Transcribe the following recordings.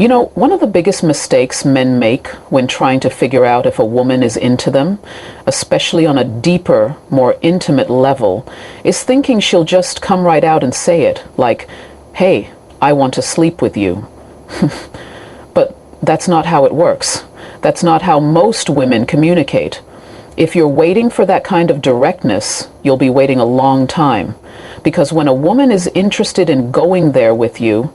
You know, one of the biggest mistakes men make when trying to figure out if a woman is into them, especially on a deeper, more intimate level, is thinking she'll just come right out and say it, like, "Hey, I want to sleep with you." But that's not how it works. That's not how most women communicate. If you're waiting for that kind of directness, you'll be waiting a long time. Because when a woman is interested in going there with you,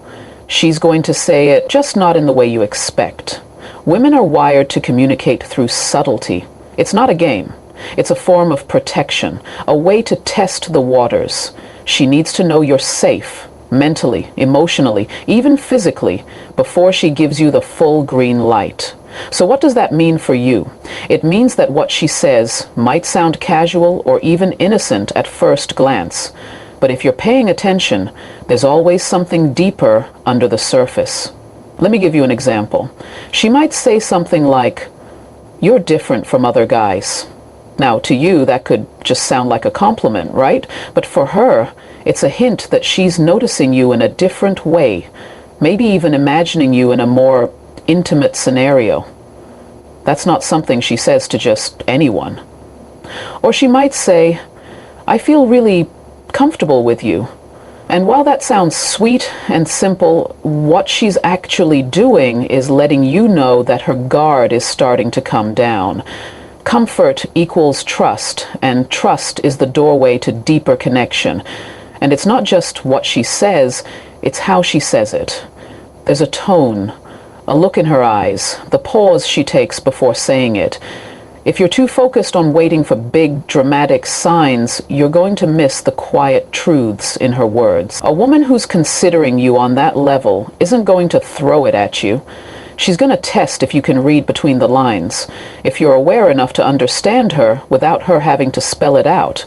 she's going to say it, just not in the way you expect. Women are wired to communicate through subtlety. It's not a game. It's a form of protection, a way to test the waters. She needs to know you're safe, mentally, emotionally, even physically, before she gives you the full green light. So what does that mean for you? It means that what she says might sound casual or even innocent at first glance. But if you're paying attention, there's always something deeper under the surface. Let me give you an example. She might say something like, "You're different from other guys." Now, to you, that could just sound like a compliment, right? But for her, it's a hint that she's noticing you in a different way, maybe even imagining you in a more intimate scenario. That's not something she says to just anyone. Or she might say, "I feel really comfortable with you." And while that sounds sweet and simple, what she's actually doing is letting you know that her guard is starting to come down. Comfort equals trust, and trust is the doorway to deeper connection. And it's not just what she says, it's how she says it. There's a tone, a look in her eyes, the pause she takes before saying it. If you're too focused on waiting for big, dramatic signs, you're going to miss the quiet truths in her words. A woman who's considering you on that level isn't going to throw it at you. She's going to test if you can read between the lines, if you're aware enough to understand her without her having to spell it out.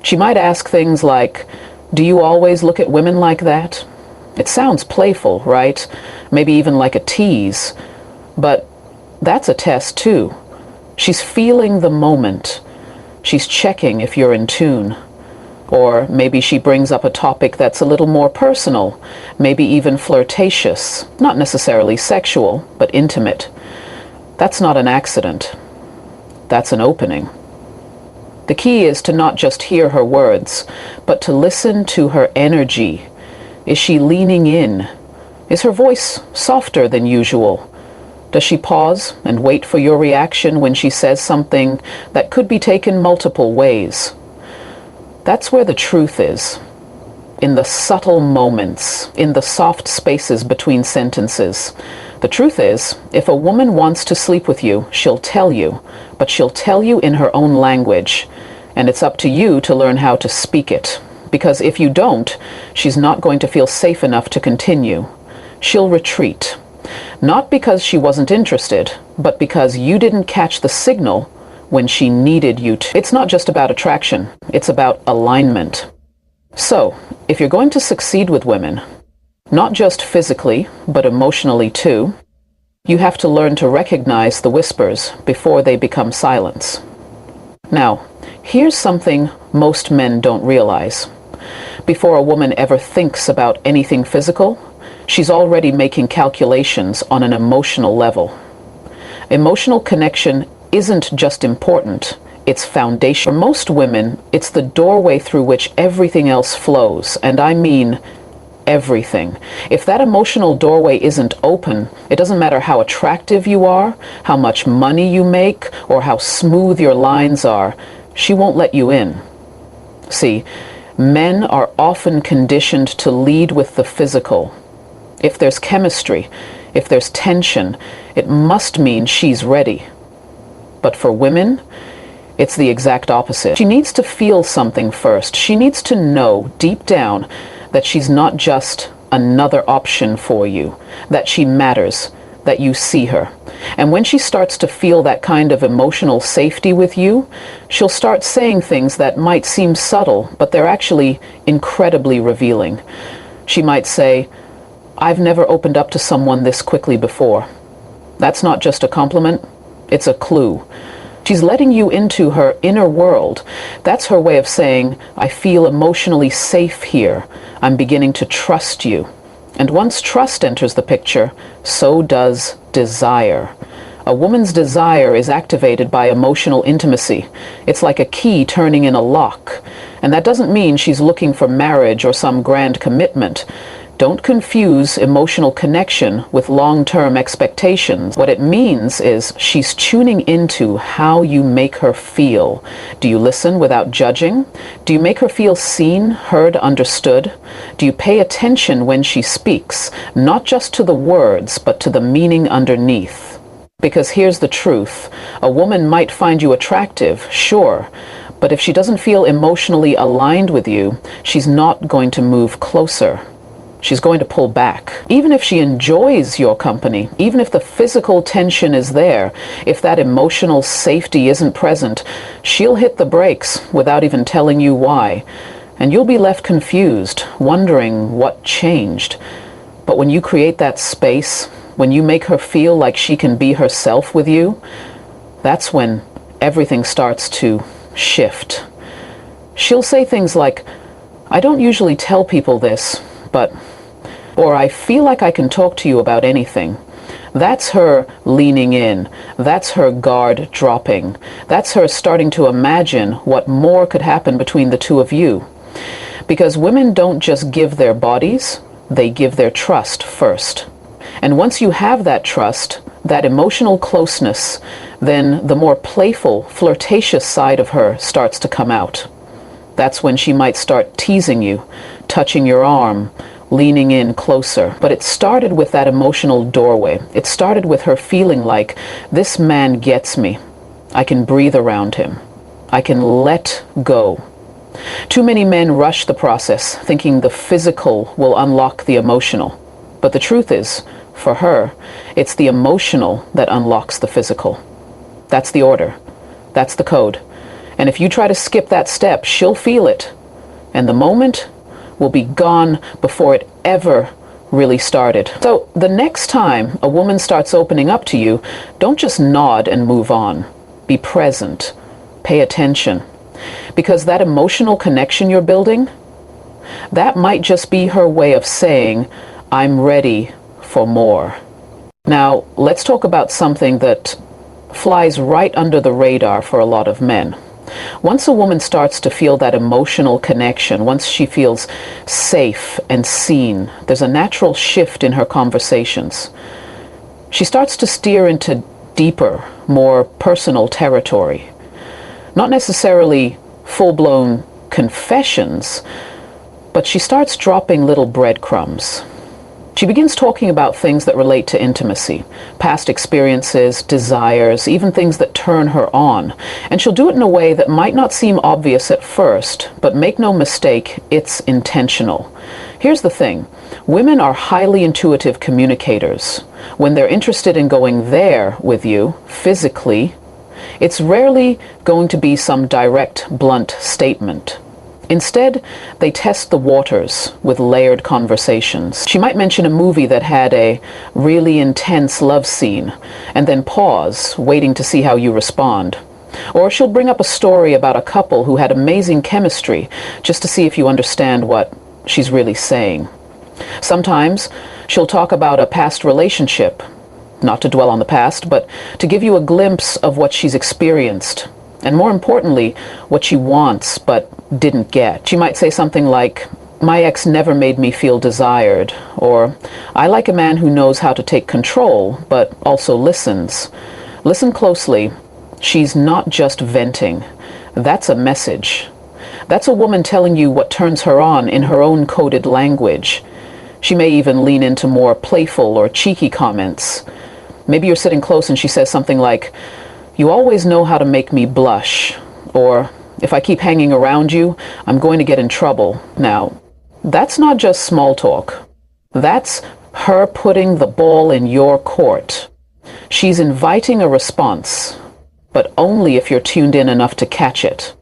She might ask things like, "Do you always look at women like that?" It sounds playful, right? Maybe even like a tease. But that's a test too. She's feeling the moment. She's checking if you're in tune. Or maybe she brings up a topic that's a little more personal, maybe even flirtatious, not necessarily sexual, but intimate. That's not an accident. That's an opening. The key is to not just hear her words, but to listen to her energy. Is she leaning in? Is her voice softer than usual? Does she pause and wait for your reaction when she says something that could be taken multiple ways? That's where the truth is. In the subtle moments, in the soft spaces between sentences. The truth is, if a woman wants to sleep with you, she'll tell you, but she'll tell you in her own language. And it's up to you to learn how to speak it. Because if you don't, she's not going to feel safe enough to continue. She'll retreat. Not because she wasn't interested, but because you didn't catch the signal when she needed you to. It's not just about attraction, it's about alignment. So, if you're going to succeed with women, not just physically, but emotionally too, you have to learn to recognize the whispers before they become silence. Now, here's something most men don't realize. Before a woman ever thinks about anything physical, she's already making calculations on an emotional level. Emotional connection isn't just important, it's foundational. For most women, it's the doorway through which everything else flows, and I mean everything. If that emotional doorway isn't open, it doesn't matter how attractive you are, how much money you make, or how smooth your lines are, she won't let you in. See, men are often conditioned to lead with the physical. If there's chemistry, if there's tension, it must mean she's ready. But for women, it's the exact opposite. She needs to feel something first. She needs to know deep down that she's not just another option for you, that she matters, that you see her. And when she starts to feel that kind of emotional safety with you, she'll start saying things that might seem subtle, but they're actually incredibly revealing. She might say, "I've never opened up to someone this quickly before." That's not just a compliment, it's a clue. She's letting you into her inner world. That's her way of saying, "I feel emotionally safe here. I'm beginning to trust you." And once trust enters the picture, so does desire. A woman's desire is activated by emotional intimacy. It's like a key turning in a lock. And that doesn't mean she's looking for marriage or some grand commitment. Don't confuse emotional connection with long-term expectations. What it means is she's tuning into how you make her feel. Do you listen without judging? Do you make her feel seen, heard, understood? Do you pay attention when she speaks, not just to the words, but to the meaning underneath? Because here's the truth. A woman might find you attractive, sure, but if she doesn't feel emotionally aligned with you, she's not going to move closer. She's going to pull back. Even if she enjoys your company, even if the physical tension is there, if that emotional safety isn't present, she'll hit the brakes without even telling you why. And you'll be left confused, wondering what changed. But when you create that space, when you make her feel like she can be herself with you, that's when everything starts to shift. She'll say things like, "I don't usually tell people this, but," or "I feel like I can talk to you about anything." That's her leaning in. That's her guard dropping. That's her starting to imagine what more could happen between the two of you. Because women don't just give their bodies, they give their trust first. And once you have that trust, that emotional closeness, then the more playful, flirtatious side of her starts to come out. That's when she might start teasing you, touching your arm, leaning in closer. But it started with that emotional doorway. It started with her feeling like, this man gets me. I can breathe around him. I can let go. Too many men rush the process, thinking the physical will unlock the emotional. But the truth is, for her, it's the emotional that unlocks the physical. That's the order. That's the code. And if you try to skip that step, she'll feel it. And the moment will be gone before it ever really started. So the next time a woman starts opening up to you, don't just nod and move on. Be present. Pay attention. Because that emotional connection you're building, that might just be her way of saying, I'm ready for more. Now, let's talk about something that flies right under the radar for a lot of men. Once a woman starts to feel that emotional connection, once she feels safe and seen, there's a natural shift in her conversations. She starts to steer into deeper, more personal territory. Not necessarily full-blown confessions, but she starts dropping little breadcrumbs. She begins talking about things that relate to intimacy, past experiences, desires, even things that turn her on. And she'll do it in a way that might not seem obvious at first, but make no mistake, it's intentional. Here's the thing. Women are highly intuitive communicators. When they're interested in going there with you, physically, it's rarely going to be some direct, blunt statement. Instead, they test the waters with layered conversations. She might mention a movie that had a really intense love scene, and then pause, waiting to see how you respond. Or she'll bring up a story about a couple who had amazing chemistry, just to see if you understand what she's really saying. Sometimes she'll talk about a past relationship, not to dwell on the past, but to give you a glimpse of what she's experienced. And more importantly, what she wants but didn't get. She might say something like, my ex never made me feel desired, or I like a man who knows how to take control, but also listens. Listen closely. She's not just venting. That's a message. That's a woman telling you what turns her on in her own coded language. She may even lean into more playful or cheeky comments. Maybe you're sitting close and she says something like, you always know how to make me blush, or if I keep hanging around you, I'm going to get in trouble. Now, that's not just small talk. That's her putting the ball in your court. She's inviting a response, but only if you're tuned in enough to catch it.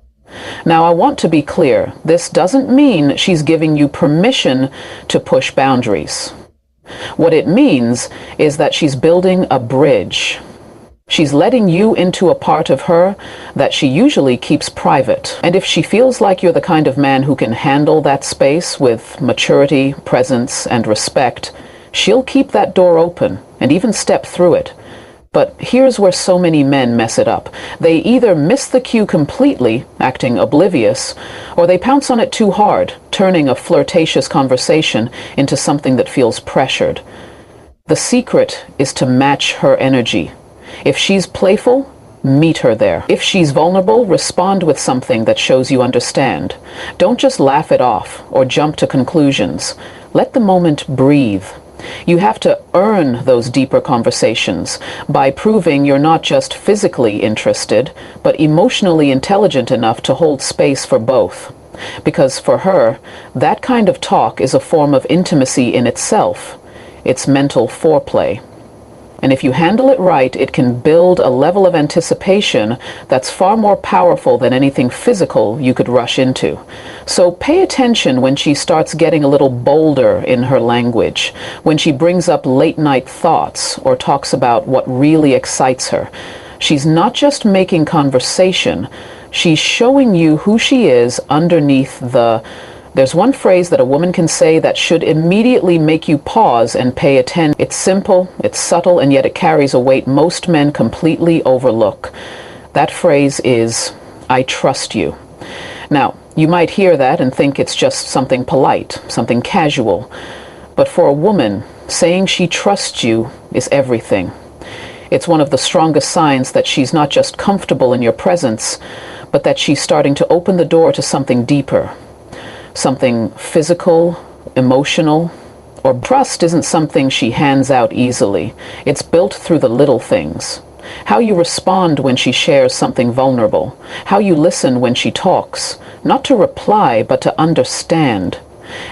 Now, I want to be clear. This doesn't mean she's giving you permission to push boundaries. What it means is that she's building a bridge. She's letting you into a part of her that she usually keeps private. And if she feels like you're the kind of man who can handle that space with maturity, presence, and respect, she'll keep that door open and even step through it. But here's where so many men mess it up. They either miss the cue completely, acting oblivious, or they pounce on it too hard, turning a flirtatious conversation into something that feels pressured. The secret is to match her energy. If she's playful, meet her there. If she's vulnerable, respond with something that shows you understand. Don't just laugh it off or jump to conclusions. Let the moment breathe. You have to earn those deeper conversations by proving you're not just physically interested, but emotionally intelligent enough to hold space for both. Because for her, that kind of talk is a form of intimacy in itself. It's mental foreplay. And if you handle it right, it can build a level of anticipation that's far more powerful than anything physical you could rush into. So pay attention when she starts getting a little bolder in her language, when she brings up late-night thoughts or talks about what really excites her. She's not just making conversation, she's showing you who she is underneath the... There's one phrase that a woman can say that should immediately make you pause and pay attention. It's simple, it's subtle, and yet it carries a weight most men completely overlook. That phrase is, "I trust you." Now, you might hear that and think it's just something polite, something casual. But for a woman, saying she trusts you is everything. It's one of the strongest signs that she's not just comfortable in your presence, but that she's starting to open the door to something deeper. Something physical, emotional, or trust isn't something she hands out easily. It's built through the little things. How you respond when she shares something vulnerable. How you listen when she talks, not to reply, but to understand.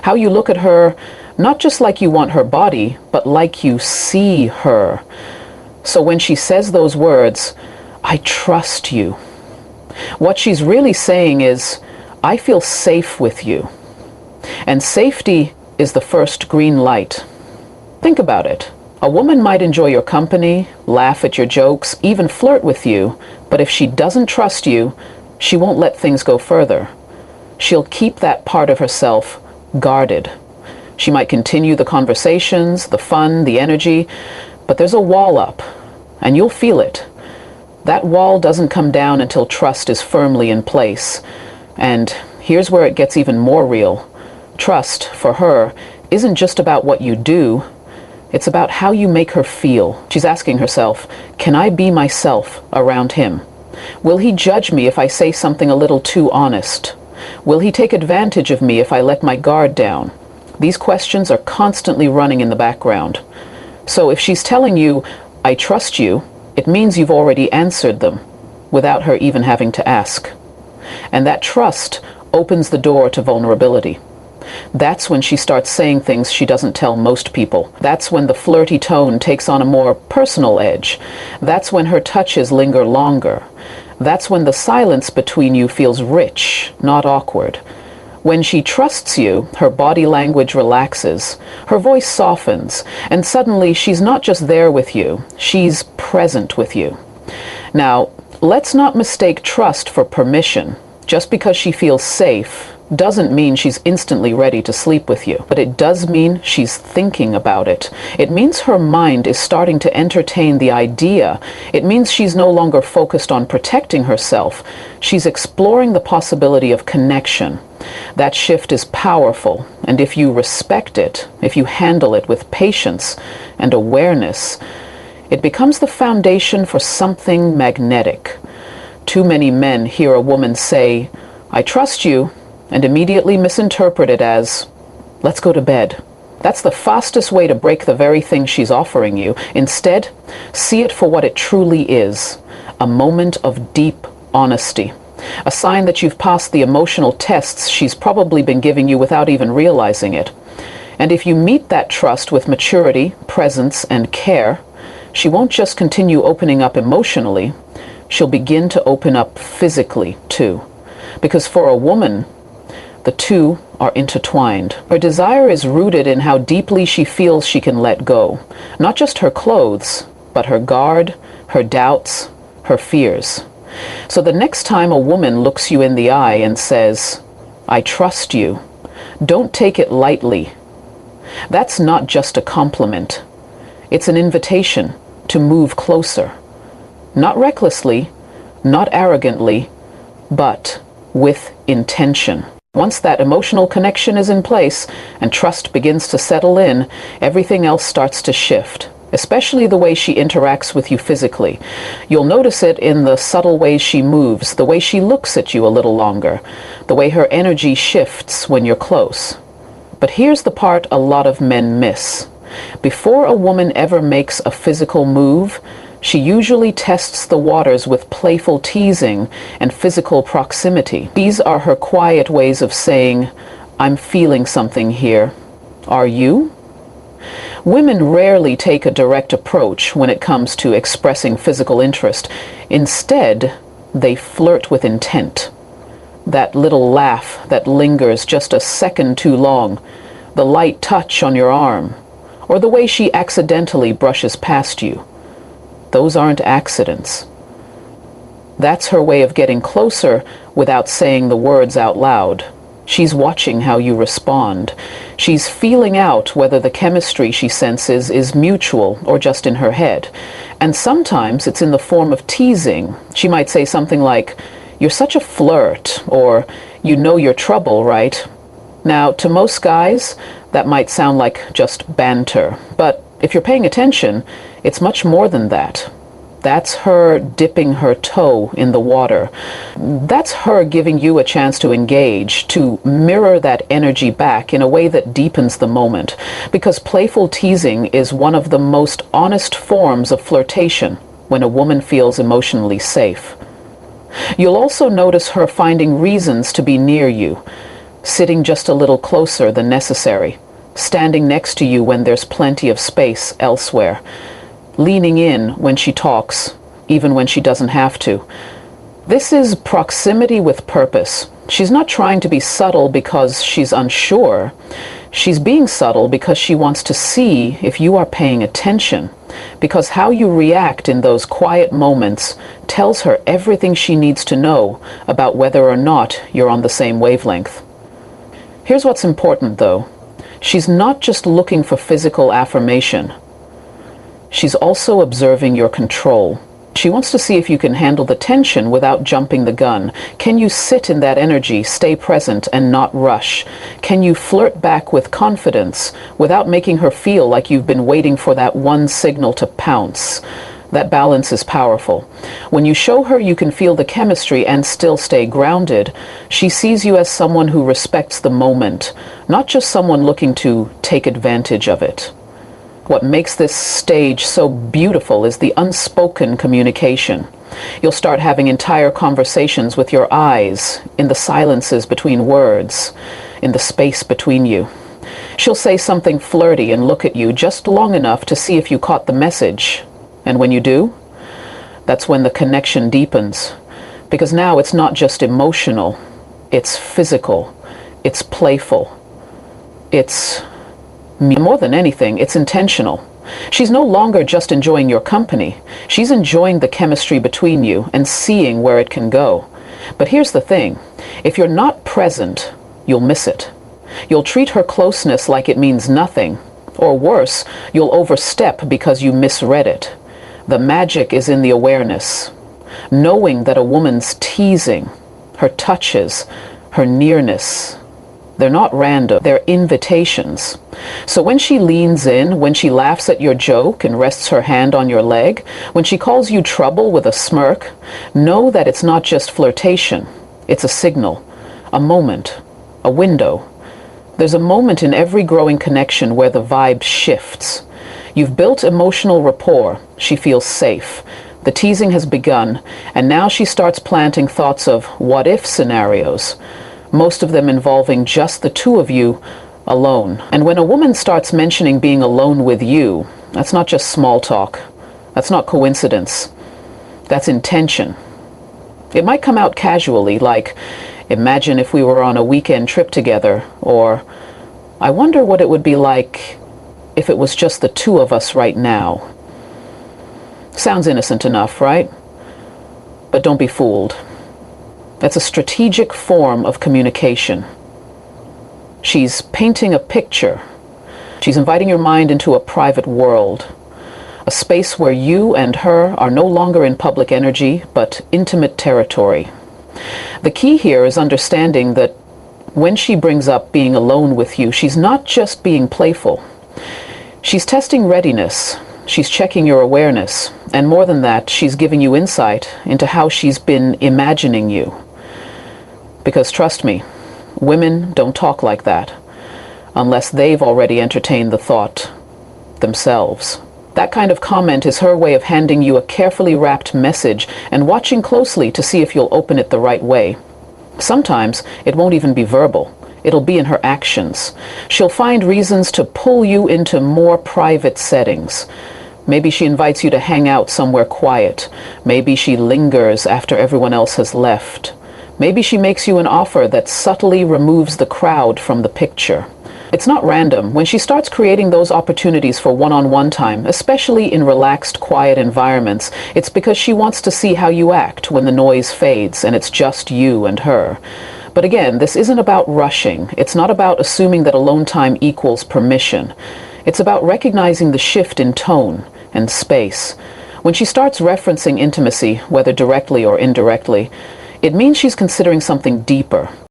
How you look at her, not just like you want her body, but like you see her. So when she says those words, "I trust you," what she's really saying is, "I feel safe with you." And safety is the first green light. Think about it. A woman might enjoy your company, laugh at your jokes, even flirt with you, but if she doesn't trust you, she won't let things go further. She'll keep that part of herself guarded. She might continue the conversations, the fun, the energy, but there's a wall up, and you'll feel it. That wall doesn't come down until trust is firmly in place. And here's where it gets even more real. Trust, for her, isn't just about what you do. It's about how you make her feel. She's asking herself, can I be myself around him? Will he judge me if I say something a little too honest? Will he take advantage of me if I let my guard down? These questions are constantly running in the background. So if she's telling you, "I trust you," it means you've already answered them without her even having to ask. And that trust opens the door to vulnerability. That's when she starts saying things she doesn't tell most people. That's when the flirty tone takes on a more personal edge. That's when her touches linger longer. That's when the silence between you feels rich, not awkward. When she trusts you, her body language relaxes, her voice softens, and suddenly she's not just there with you, she's present with you. Now, let's not mistake trust for permission. Just because she feels safe doesn't mean she's instantly ready to sleep with you, but it does mean she's thinking about it. It means her mind is starting to entertain the idea. It means she's no longer focused on protecting herself. She's exploring the possibility of connection. That shift is powerful, and if you respect it, if you handle it with patience and awareness, it becomes the foundation for something magnetic. Too many men hear a woman say, "I trust you," and immediately misinterpret it as, "Let's go to bed." That's the fastest way to break the very thing she's offering you. Instead, see it for what it truly is, a moment of deep honesty. A sign that you've passed the emotional tests she's probably been giving you without even realizing it. And if you meet that trust with maturity, presence, and care, she won't just continue opening up emotionally, she'll begin to open up physically too. Because for a woman, the two are intertwined. Her desire is rooted in how deeply she feels she can let go. Not just her clothes, but her guard, her doubts, her fears. So the next time a woman looks you in the eye and says, "I trust you," don't take it lightly. That's not just a compliment. It's an invitation to move closer. Not recklessly, not arrogantly, but with intention. Once that emotional connection is in place and trust begins to settle in, everything else starts to shift, especially the way she interacts with you physically. You'll notice it in the subtle ways she moves, the way she looks at you a little longer, the way her energy shifts when you're close. But here's the part a lot of men miss. Before a woman ever makes a physical move, she usually tests the waters with playful teasing and physical proximity. These are her quiet ways of saying, "I'm feeling something here. Are you?" Women rarely take a direct approach when it comes to expressing physical interest. Instead, they flirt with intent. That little laugh that lingers just a second too long, the light touch on your arm, or the way she accidentally brushes past you. Those aren't accidents. That's her way of getting closer without saying the words out loud. She's watching how you respond. She's feeling out whether the chemistry she senses is mutual or just in her head. And sometimes it's in the form of teasing. She might say something like, "You're such a flirt," or "You know your trouble, right?" Now, to most guys, that might sound like just banter. But if you're paying attention, it's much more than that. That's her dipping her toe in the water. That's her giving you a chance to engage, to mirror that energy back in a way that deepens the moment. Because playful teasing is one of the most honest forms of flirtation when a woman feels emotionally safe. You'll also notice her finding reasons to be near you, sitting just a little closer than necessary, standing next to you when there's plenty of space elsewhere, leaning in when she talks, even when she doesn't have to. This is proximity with purpose. She's not trying to be subtle because she's unsure. She's being subtle because she wants to see if you are paying attention, because how you react in those quiet moments tells her everything she needs to know about whether or not you're on the same wavelength. Here's what's important, though. She's not just looking for physical affirmation. She's also observing your control. She wants to see if you can handle the tension without jumping the gun. Can you sit in that energy, stay present, and not rush? Can you flirt back with confidence without making her feel like you've been waiting for that one signal to pounce? That balance is powerful. When you show her you can feel the chemistry and still stay grounded, she sees you as someone who respects the moment, not just someone looking to take advantage of it. What makes this stage so beautiful is the unspoken communication. You'll start having entire conversations with your eyes, in the silences between words, in the space between you. She'll say something flirty and look at you just long enough to see if you caught the message. And when you do, that's when the connection deepens. Because now it's not just emotional, it's physical, it's playful, it's more than anything, it's intentional. She's no longer just enjoying your company. She's enjoying the chemistry between you and seeing where it can go. But here's the thing. If you're not present, you'll miss it. You'll treat her closeness like it means nothing. Or worse, you'll overstep because you misread it. The magic is in the awareness. Knowing that a woman's teasing, her touches, her nearness, they're not random, they're invitations. So when she leans in, when she laughs at your joke and rests her hand on your leg, when she calls you trouble with a smirk, know that it's not just flirtation. It's a signal, a moment, a window. There's a moment in every growing connection where the vibe shifts. You've built emotional rapport. She feels safe. The teasing has begun, and now she starts planting thoughts of what-if scenarios, most of them involving just the two of you alone. And when a woman starts mentioning being alone with you, that's not just small talk. That's not coincidence. That's intention. It might come out casually, like, "Imagine if we were on a weekend trip together," or "I wonder what it would be like if it was just the two of us right now." Sounds innocent enough, right? But don't be fooled. That's a strategic form of communication. She's painting a picture. She's inviting your mind into a private world, a space where you and her are no longer in public energy, but intimate territory. The key here is understanding that when she brings up being alone with you, she's not just being playful. She's testing readiness. She's checking your awareness. And more than that, she's giving you insight into how she's been imagining you. Because trust me, women don't talk like that unless they've already entertained the thought themselves. That kind of comment is her way of handing you a carefully wrapped message and watching closely to see if you'll open it the right way. Sometimes it won't even be verbal. It'll be in her actions. She'll find reasons to pull you into more private settings. Maybe she invites you to hang out somewhere quiet. Maybe she lingers after everyone else has left. Maybe she makes you an offer that subtly removes the crowd from the picture. It's not random. When she starts creating those opportunities for one-on-one time, especially in relaxed, quiet environments, it's because she wants to see how you act when the noise fades and it's just you and her. But again, this isn't about rushing. It's not about assuming that alone time equals permission. It's about recognizing the shift in tone and space. When she starts referencing intimacy, whether directly or indirectly, it means she's considering something deeper.